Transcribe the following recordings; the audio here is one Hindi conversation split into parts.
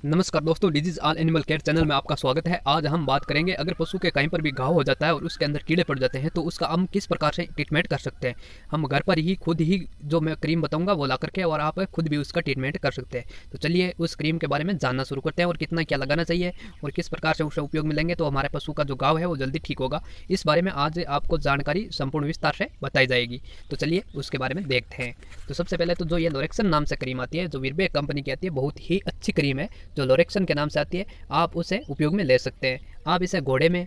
नमस्कार दोस्तों, disease all animal care channel में आपका स्वागत है। आज हम बात करेंगे अगर पशु के कहीं पर भी घाव हो जाता है और उसके अंदर कीड़े पड़ जाते हैं तो उसका हम किस प्रकार से ट्रीटमेंट कर सकते हैं। हम घर पर ही खुद ही जो मैं क्रीम बताऊंगा वो ला करके और आप खुद भी उसका ट्रीटमेंट कर सकते हैं। तो चलिए उस क्रीम के बारे में जानना शुरू करते हैं और कितना क्या लगाना चाहिए और किस प्रकार से उसका उपयोग में लेंगे तो हमारे पशु का जो घाव है वो जल्दी ठीक होगा। इस बारे में आज आपको जानकारी संपूर्ण विस्तार से बताई जाएगी। तो चलिए उसके बारे में देखते हैं। तो सबसे पहले तो जो ये लोरेक्सन नाम से क्रीम आती है, जो वीरबेक कंपनी की आती है, बहुत ही अच्छी क्रीम है जो लोरेक्सन के नाम से आती है। आप उसे उपयोग में ले सकते हैं। आप इसे घोड़े में,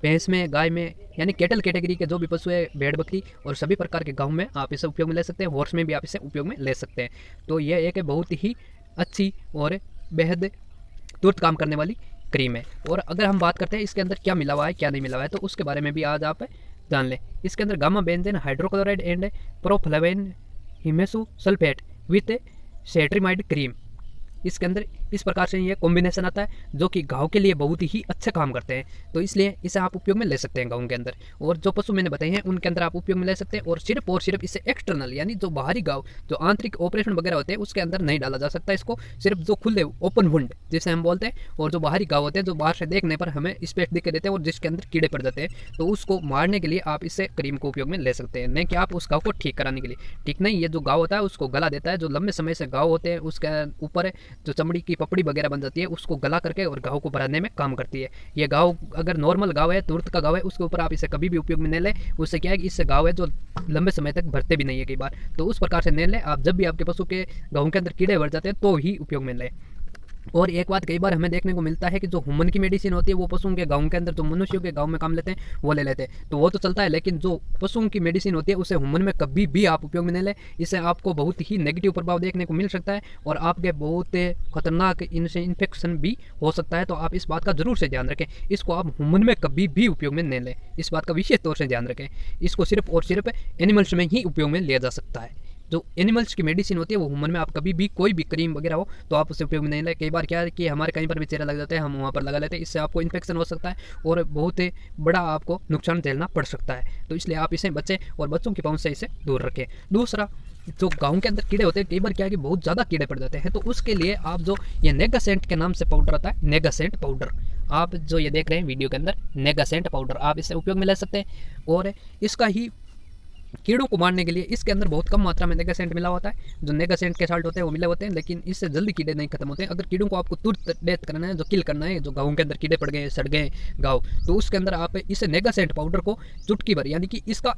भैंस में, गाय में, यानी केटल कैटेगरी के जो भी पशु है, भेड़ बकरी और सभी प्रकार के गाँव में आप इसे उपयोग में ले सकते हैं। हॉर्स में भी आप इसे उपयोग में ले सकते हैं। तो यह एक बहुत ही अच्छी और बेहद तुरंत काम करने वाली क्रीम है। और अगर हम बात करते हैं इसके अंदर क्या मिला हुआ है क्या नहीं मिला हुआ है तो उसके बारे में भी आज आप जान लें। इसके अंदर gamma benzene hydrochloride and proflavine hemisulphate with cetrimide cream, इसके अंदर इस प्रकार से ये कॉम्बिनेशन आता है जो कि घाव के लिए बहुत ही अच्छा काम करते हैं। तो इसलिए इसे आप उपयोग में ले सकते हैं घाव के अंदर। और जो पशु मैंने बताए हैं उनके अंदर आप उपयोग में ले सकते हैं। और सिर्फ इसे एक्सटर्नल यानी जो बाहरी घाव, जो आंतरिक ऑपरेशन वगैरह होते हैं उसके अंदर नहीं डाला जा सकता। इसको सिर्फ जो खुले ओपन वुंड जिसे हम बोलते हैं और जो बाहरी घाव होते हैं जो बाहर से देखने पर हमें स्पेस दिख देते हैं और जिसके अंदर कीड़े पड़ जाते हैं तो उसको मारने के लिए आप इससे क्रीम को उपयोग में ले सकते हैं। नहीं कि आप उस घाव को ठीक कराने के लिए। ठीक नहीं, ये जो घाव होता है उसको गला देता है। जो लंबे समय से घाव होते हैं उसके ऊपर जो चमड़ी की पपड़ी वगैरह बन जाती है उसको गला करके और घाव को भराने में काम करती है। ये घाव अगर नॉर्मल घाव है, तुरंत का घाव है, उसके ऊपर आप इसे कभी भी उपयोग में नहीं ले। उससे क्या है कि इससे घाव है जो लंबे समय तक भरते भी नहीं है कई बार, तो उस प्रकार से नहीं ले। आप जब भी आपके पशु के घाव के अंदर कीड़े भर जाते हैं तो ही उपयोग में ले। और एक बात कई बार हमें देखने को मिलता है कि जो ह्यूमन की मेडिसिन होती है वो पशुओं के गाँव के अंदर, जो मनुष्यों के गाँव में काम लेते हैं वो ले लेते हैं, तो वो तो चलता है। लेकिन जो पशुओं की मेडिसिन होती है उसे ह्यूमन में कभी भी आप उपयोग में नहीं ले। इससे आपको बहुत ही नेगेटिव प्रभाव देखने को मिल सकता है और आपके बहुत खतरनाक इनसे इन्फेक्शन भी हो सकता है। तो आप इस बात का जरूर से ध्यान रखें। इसको आप ह्यूमन में कभी भी उपयोग में नहीं लें। इस बात का विशेष तौर से ध्यान रखें। इसको सिर्फ और सिर्फ एनिमल्स में ही उपयोग में लिया जा सकता है। जो एनिमल्स की मेडिसिन होती है वो ह्यूमन में आप कभी भी कोई भी क्रीम वगैरह हो तो आप उसे उपयोग में नहीं लें। कई बार क्या है कि हमारे कहीं पर भी चेहरा लग जाता है, हम वहाँ पर लगा लेते हैं, इससे आपको इन्फेक्शन हो सकता है और बहुत बड़ा आपको नुकसान झेलना पड़ सकता है। तो इसलिए आप इसे बचें और बच्चों की पहुँच से इसे दूर रखें। दूसरा, जो गाँव के अंदर कीड़े होते हैं कई बार क्या है कि बहुत ज़्यादा कीड़े पड़ जाते हैं, तो उसके लिए आप जो ये नेगासेंट के नाम से पाउडर आता है, नेगासेंट पाउडर, आप जो ये देख रहे हैं वीडियो के अंदर, नेगासेंट पाउडर, आप इसे उपयोग में ले सकते हैं। और इसका ही कीड़ों को मारने के लिए इसके अंदर बहुत कम मात्रा में नेगासेंट मिला होता है। जो नेगासेंट के साल्ट होते हैं वो मिले होते हैं, लेकिन इससे जल्दी कीड़े नहीं खत्म होते हैं। अगर कीड़ों को आपको तुरंत डेथ करना है, जो किल करना है, जो गाँव के अंदर कीड़े पड़ गए, सड़ गए गाँव, तो उसके अंदर आप इस नेगासेंट पाउडर को चुटकी भर यानी कि इसका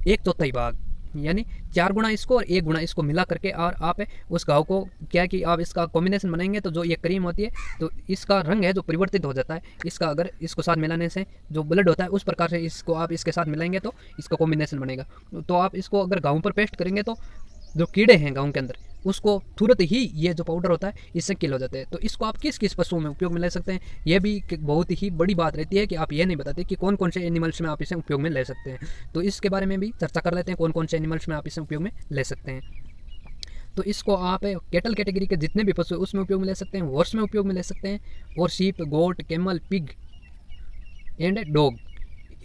1/4 भाग यानी 4 गुना इसको और 1 गुना इसको मिला करके और आप उस घाव को क्या है कि आप इसका कॉम्बिनेशन बनाएंगे तो जो ये क्रीम होती है तो इसका रंग है जो परिवर्तित हो जाता है। इसका अगर इसको साथ मिलाने से जो ब्लड होता है उस प्रकार से इसको आप इसके साथ मिलाएंगे तो इसका कॉम्बिनेशन बनेगा। तो आप इसको अगर घाव पर पेस्ट करेंगे तो जो कीड़े हैं गाँव के अंदर उसको तुरंत ही ये जो पाउडर होता है इससे किल हो जाते हैं। तो इसको आप किस किस पशुओं में उपयोग में ले सकते हैं ये भी बहुत ही बड़ी बात रहती है कि आप ये नहीं बताते कि कौन कौन से एनिमल्स में आप इसे उपयोग में ले सकते हैं। तो इसके बारे में भी चर्चा कर लेते हैं, कौन कौन से एनिमल्स में आप इसे उपयोग में ले सकते हैं। तो इसको आप केटल कैटेगरी के जितने भी पशु हैं उसमें उपयोग में ले सकते हैं, हॉर्स में उपयोग में ले सकते हैं, और sheep, goat, camel, pig and dog,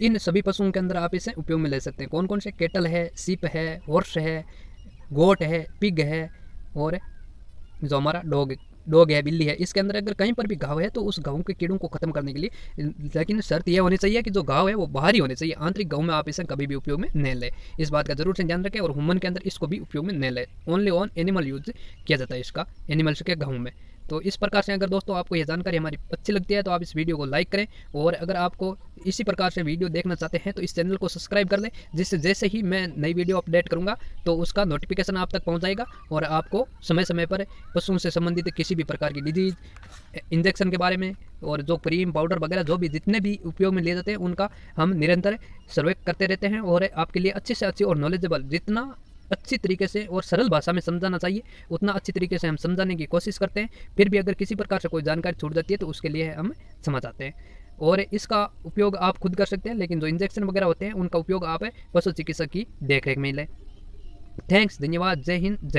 इन सभी पशुओं के अंदर आप इसे उपयोग में ले सकते हैं। कौन कौन से? केटल है, शीप है, हॉर्स है, गोट है, पिग है और जो हमारा डॉग है, बिल्ली है। इसके अंदर अगर कहीं पर भी घाव है तो उस घाव के कीड़ों को खत्म करने के लिए, लेकिन शर्त यह होनी चाहिए कि जो घाव है वो बाहरी होने चाहिए, आंतरिक घाव में आप इसे कभी भी उपयोग में नहीं ले। इस बात का जरूर से ध्यान रखें। और ह्यूमन के अंदर इसको भी उपयोग में नहीं ले, ओनली ऑन एनिमल यूज किया जाता है इसका, एनिमल्स के घाव में। तो इस प्रकार से अगर दोस्तों आपको यह जानकारी हमारी अच्छी लगती है तो आप इस वीडियो को लाइक करें, और अगर आपको इसी प्रकार से वीडियो देखना चाहते हैं तो इस चैनल को सब्सक्राइब कर लें, जिससे जैसे ही मैं नई वीडियो अपडेट करूंगा तो उसका नोटिफिकेशन आप तक पहुंच जाएगा और आपको समय समय पर पशुओं से संबंधित किसी भी प्रकार की डिजीज, इंजेक्शन के बारे में और जो क्रीम, पाउडर वगैरह जो भी जितने भी उपयोग में लिए जाते हैं उनका हम निरंतर सर्वे करते रहते हैं। और आपके लिए अच्छी से अच्छी और नॉलेजेबल, जितना अच्छी तरीके से और सरल भाषा में समझाना चाहिए उतना अच्छी तरीके से हम समझाने की कोशिश करते हैं। फिर भी अगर किसी प्रकार से कोई जानकारी छूट जाती है तो उसके लिए हम समझ आते हैं। और इसका उपयोग आप खुद कर सकते हैं, लेकिन जो इंजेक्शन वगैरह होते हैं उनका उपयोग आप पशु चिकित्सक की देखरेख में लें। थैंक्स, धन्यवाद, जय हिंद, जय